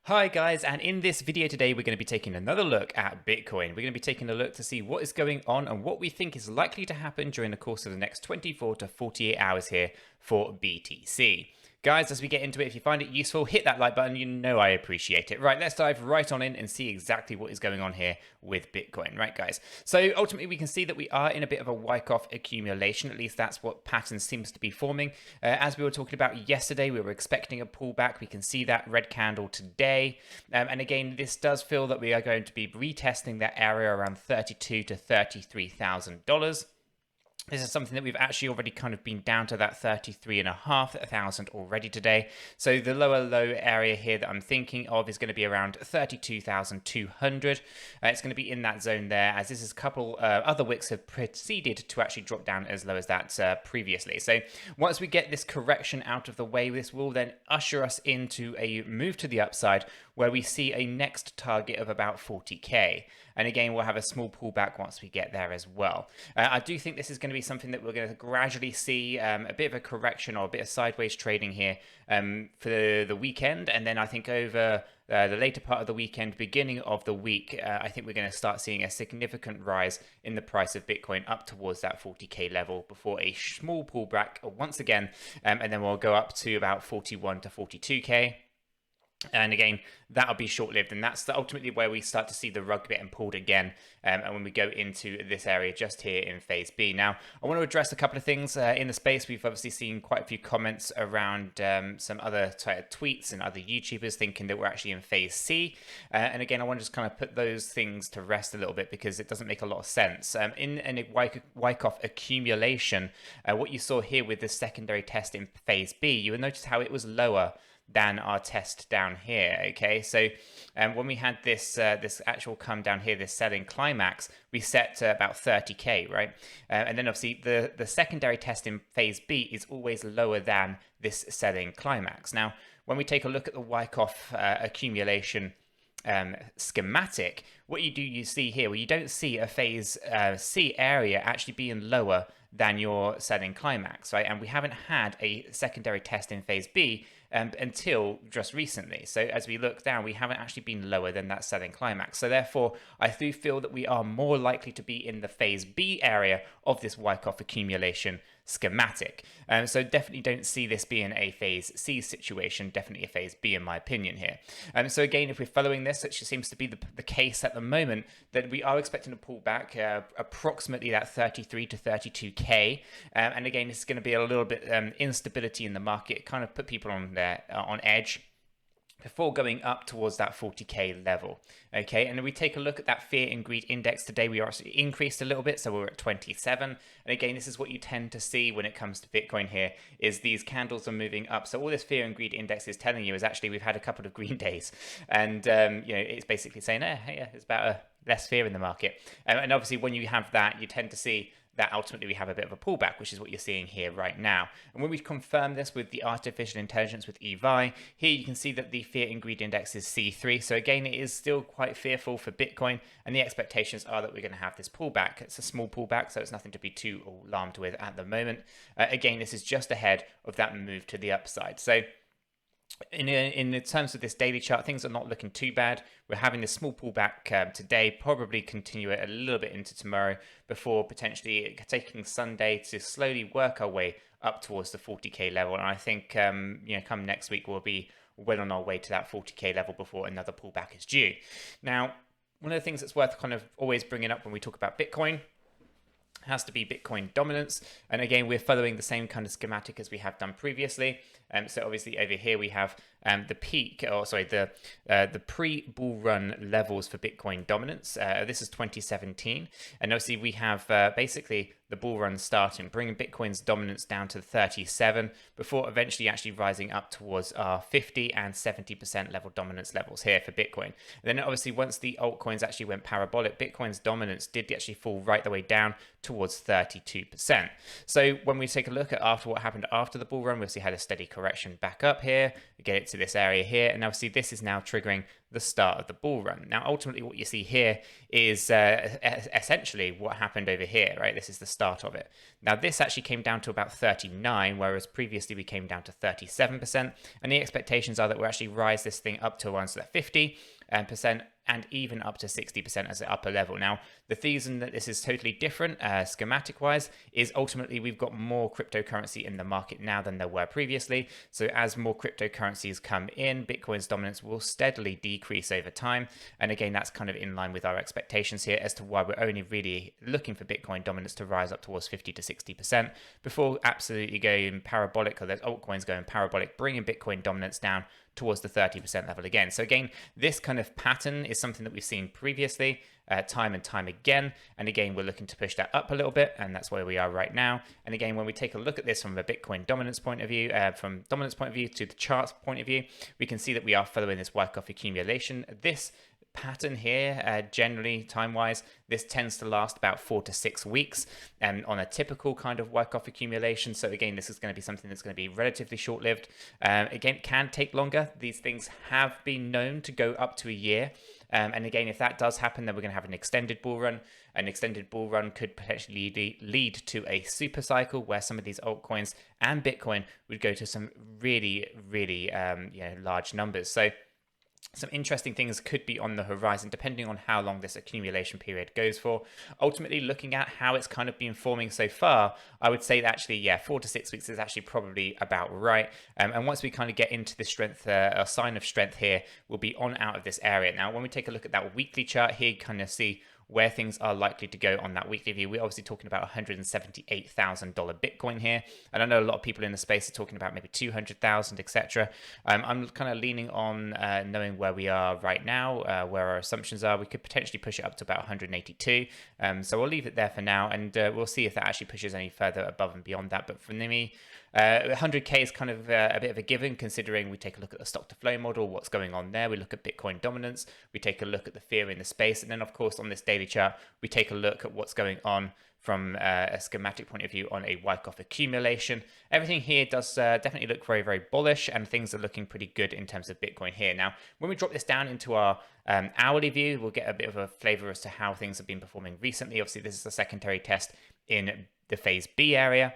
Hi guys, and in this video today we're going to be taking another look at Bitcoin. We're going to be taking a look to see what is going on and what we think is likely to happen during the course of the next 24 to 48 hours here for BTC. Guys, as we get into it, if you find it useful, hit that like button. You know I appreciate it. Right, let's dive right on in and see exactly what is going on here with Bitcoin. Right, guys. So ultimately, we can see that we are in a bit of a Wyckoff accumulation. At least that's what pattern seems to be forming. As we were talking about yesterday, we were expecting a pullback. We can see that red candle today. And again, this does feel that we are going to be retesting that area around $32,000 to $33,000. This is something that we've actually already kind of been down to that 33,500 already today. So the lower low area here that I'm thinking of is going to be around 32,200. It's going to be in that zone there, as this is a couple other wicks have proceeded to actually drop down as low as that previously. So once we get this correction out of the way, this will then usher us into a move to the upside where we see a next target of about 40k. And again, we'll have a small pullback once we get there as well. I do think this is going to be something that we're going to gradually see a bit of a correction or a bit of sideways trading here for the weekend. And then I think over the later part of the weekend, beginning of the week, I think we're going to start seeing a significant rise in the price of Bitcoin up towards that 40k level before a small pullback once again. And then we'll go up to about 41 to 42k. And again, that'll be short-lived, and that's ultimately where we start to see the rug getting pulled again, and when we go into this area just here in phase B. Now, I want to address a couple of things in the space. We've obviously seen quite a few comments around some other tweets and other YouTubers thinking that we're actually in phase C, and again, I want to just kind of put those things to rest a little bit because it doesn't make a lot of sense. In a Wyckoff accumulation, what you saw here with the secondary test in phase B, you will notice how it was lower than our test down here. Okay, so when we had this actual come down here, this selling climax, we set to about 30k, right? And then obviously the secondary test in phase B is always lower than this selling climax. Now, when we take a look at the Wyckoff accumulation schematic, what you see here, well, you don't see a phase C area actually being lower than your selling climax, right? And we haven't had a secondary test in phase B until just recently. So as we look down, we haven't actually been lower than that selling climax. So therefore, I do feel that we are more likely to be in the phase B area of this Wyckoff accumulation schematic. So definitely don't see this being a phase C situation, definitely a phase B in my opinion here. So again, if we're following this, which seems to be the case at the moment, that we are expecting to pull back approximately that 33 to 32k. And again, this is going to be a little bit instability in the market, kind of put people on edge before going up towards that 40k level. Okay, and if we take a look at that fear and greed index today, we are actually increased a little bit, so we're at 27. And again, this is what you tend to see when it comes to Bitcoin here, is these candles are moving up. So all this fear and greed index is telling you is actually we've had a couple of green days, and it's basically saying, hey, there's about less fear in the market. And obviously when you have that, you tend to see that ultimately we have a bit of a pullback, which is what you're seeing here right now. And when we confirm this with the artificial intelligence with 𝗖𝗢, here you can see that the fear and greed index is C3. So again, it is still quite fearful for Bitcoin, and the expectations are that we're going to have this pullback. It's a small pullback, so it's nothing to be too alarmed with at the moment. Again, this is just ahead of that move to the upside. So in terms of this daily chart, things are not looking too bad. We're having this small pullback today, probably continue it a little bit into tomorrow before potentially taking Sunday to slowly work our way up towards the 40k level. And I think come next week we'll be well on our way to that 40k level before another pullback is due. Now, one of the things that's worth kind of always bringing up when we talk about Bitcoin has to be Bitcoin dominance. And again, we're following the same kind of schematic as we have done previously. So obviously over here we have the pre-bull run levels for Bitcoin dominance. This is 2017. And obviously we have basically the bull run starting, bringing Bitcoin's dominance down to 37 before eventually actually rising up towards our 50 and 70% level dominance levels here for Bitcoin. And then obviously once the altcoins actually went parabolic, Bitcoin's dominance did actually fall right the way down towards 32%. So when we take a look at what happened after the bull run, we obviously had a steady correction back up here, get it to this area here, and obviously this is now triggering the start of the bull run. Now, ultimately, what you see here is essentially what happened over here, right? This is the start of it. Now, this actually came down to about 39, whereas previously we came down to 37%. And the expectations are that we'll actually rise this thing up to around 50%, and even up to 60% as the upper level. Now, the reason that this is totally different schematic-wise is ultimately we've got more cryptocurrency in the market now than there were previously. So as more cryptocurrencies come in, Bitcoin's dominance will steadily decrease over time. And again, that's kind of in line with our expectations here as to why we're only really looking for Bitcoin dominance to rise up towards 50 to 60% before absolutely going parabolic, or there's altcoins going parabolic, bringing Bitcoin dominance down towards the 30% level again. So again, this kind of pattern is something that we've seen previously, time and time again. And again, we're looking to push that up a little bit, and that's where we are right now. And again, when we take a look at this from a Bitcoin dominance point of view, to the charts point of view, we can see that we are following this Wyckoff accumulation. This pattern here, generally time-wise, this tends to last about 4 to 6 weeks and on a typical kind of Wyckoff accumulation. So again, this is going to be something that's going to be relatively short-lived. Again, it can take longer. These things have been known to go up to a year. And again, if that does happen, then we're going to have an extended bull run. An extended bull run could potentially lead to a super cycle where some of these altcoins and Bitcoin would go to some really, really large numbers. So some interesting things could be on the horizon depending on how long this accumulation period goes for. Ultimately, looking at how it's kind of been forming so far, I would say that actually, 4 to 6 weeks is actually probably about right. And once we kind of get into the strength, a sign of strength here, we'll be on out of this area. Now, when we take a look at that weekly chart here, you kind of see where things are likely to go on that weekly view. We're obviously talking about $178,000 Bitcoin here. And I know a lot of people in the space are talking about maybe 200,000, etc. I'm kind of leaning on knowing where we are right now, where our assumptions are. We could potentially push it up to about 182. So we'll leave it there for now, and we'll see if that actually pushes any further above and beyond that. But for me, 100K is kind of a bit of a given, considering we take a look at the stock to flow model, what's going on there. We look at Bitcoin dominance, we take a look at the fear in the space, and then of course on this daily chart we take a look at what's going on from a schematic point of view on a Wyckoff accumulation. Everything here does definitely look very, very bullish, and things are looking pretty good in terms of Bitcoin here. Now, when we drop this down into our hourly view, we'll get a bit of a flavor as to how things have been performing recently. Obviously, this is a secondary test in the phase B area.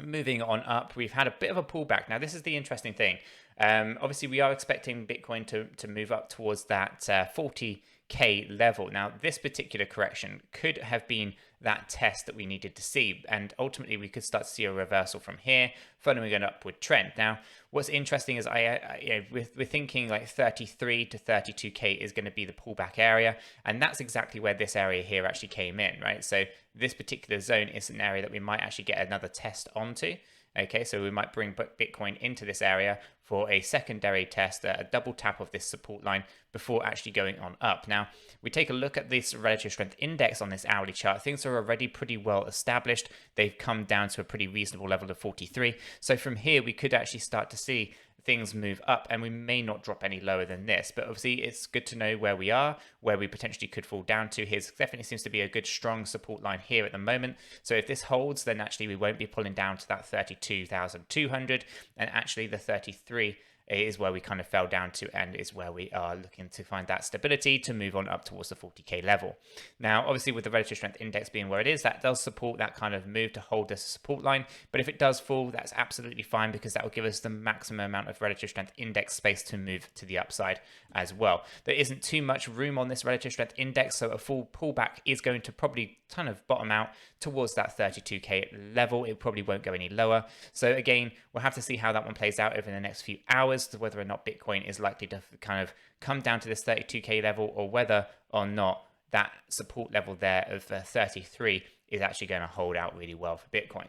Moving on up, we've had a bit of a pullback. Now, this is the interesting thing. Obviously, we are expecting Bitcoin to move up towards that 40K level. Now, this particular correction could have been that test that we needed to see, and ultimately we could start to see a reversal from here, following an upward trend. Now, what's interesting is we're thinking like 33 to 32K is going to be the pullback area, and that's exactly where this area here actually came in, right? So this particular zone is an area that we might actually get another test onto. Okay, so we might bring Bitcoin into this area for a secondary test, a double tap of this support line before actually going on up. Now, we take a look at this relative strength index on this hourly chart. Things are already pretty well established. They've come down to a pretty reasonable level of 43. So from here, we could actually start to see things move up, and we may not drop any lower than this. But obviously, it's good to know where we are, where we potentially could fall down to. Here definitely seems to be a good, strong support line here at the moment. So if this holds, then actually we won't be pulling down to that 32,200, and actually the 33 is where we kind of fell down to, and is where we are looking to find that stability to move on up towards the 40K level. Now, obviously, with the relative strength index being where it is, that does support that kind of move to hold this support line. But if it does fall, that's absolutely fine, because that will give us the maximum amount of relative strength index space to move to the upside as well. There isn't too much room on this relative strength index, so a full pullback is going to probably kind of bottom out towards that 32K level. It probably won't go any lower. So again, we'll have to see how that one plays out over the next few hours, to whether or not Bitcoin is likely to kind of come down to this 32K level, or whether or not that support level there of 33 is actually going to hold out really well for Bitcoin.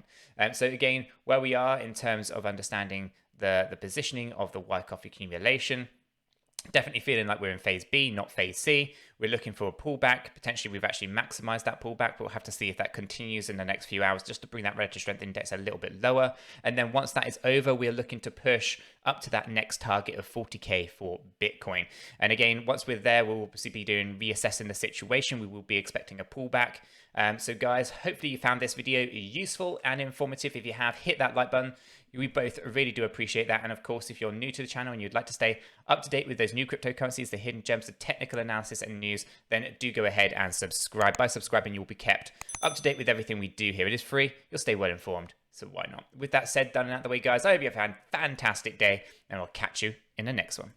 So again, where we are in terms of understanding the positioning of the Wyckoff accumulation, definitely feeling like we're in phase B, not phase C. We're looking for a pullback. Potentially, we've actually maximized that pullback, but we'll have to see if that continues in the next few hours, just to bring that relative strength index a little bit lower. And then once that is over, we're looking to push up to that next target of 40K for Bitcoin. And again, once we're there, we'll obviously be reassessing the situation. We will be expecting a pullback. So guys, hopefully you found this video useful and informative. If you have, hit that like button, We both really do appreciate that. And of course, if you're new to the channel and you'd like to stay up to date with those new cryptocurrencies, the hidden gems, the technical analysis and news, then do go ahead and subscribe. By subscribing, you'll be kept up to date with everything we do here. It is free. You'll stay well informed. So why not? With that said, done and out of the way, guys, I hope you have had a fantastic day, and I'll catch you in the next one.